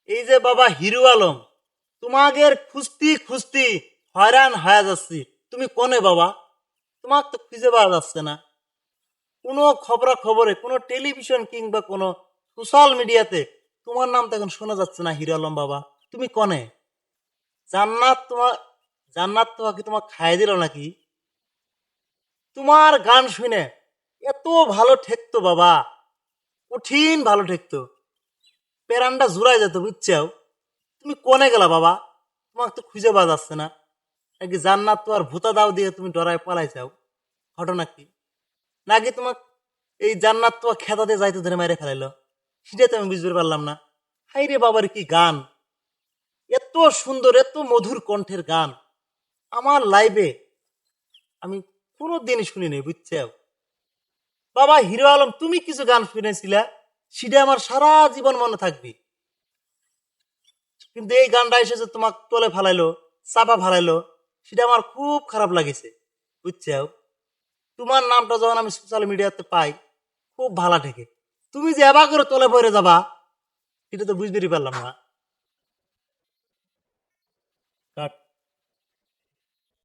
এই যে বাবা হিরো আলম, তোমাদের খুঁজতি খুঁজতি হয়রান হয়ে যাচ্ছি। তুমি কোনে বাবা? তোমার তো খুঁজে পাওয়া যাচ্ছে না। কোনো খবরে কোনো টেলিভিশন কিংবা কোনো সোশ্যাল মিডিয়াতে তোমার নাম তো এখন শোনা যাচ্ছে না হিরো আলম বাবা। তুমি কোনে? জান্নাত তোমার জান্নাত তোমাকে তোমার খাইয়ে দিল নাকি? তোমার গান শুনে এত ভালো ঠেকতো বাবা, কঠিন ভালো ঠেকতো, পেরানটা জুড়াই যেত বুঝছাও। তুমি কোনে গেলা বাবা? তোমাকে তো খুঁজে পাওয়া যাচ্ছে না। নাকি জান্নাত তো আর ভূতা দাও দিয়ে তুমি ডরায় পালাই যাও? ঘটনা কি? নাকি তোমার এই জান্নাত তো খেতা দিয়ে যাইতে ধরে মেরে ফেলাইলো? সেটা তো আমি বুঝতে পারলাম না। হাই রে বাবার কি গান! এত সুন্দর, এত মধুর কণ্ঠের গান আমার লাইভে আমি কোনোদিনই শুনিনি বুঝছো বাবা। হিরো আলম, তুমি কিছু গান শুনেছিলা, সেটা আমার সারা জীবন মনে থাকবে। কিন্তু এই গানটা এসেছে তোমাক তলে ফালাইলো, চাপা ফালাইলো, সেটা আমার খুব খারাপ লাগেছে বুঝছো। তোমার নামটা যখন আমি সোশ্যাল মিডিয়াতে পাই, খুব ভালো ঠেকে। তুমি যে এবার করে তলে পড়ে যাবা, এটা তো বুঝতেই পারলাম না। কাট।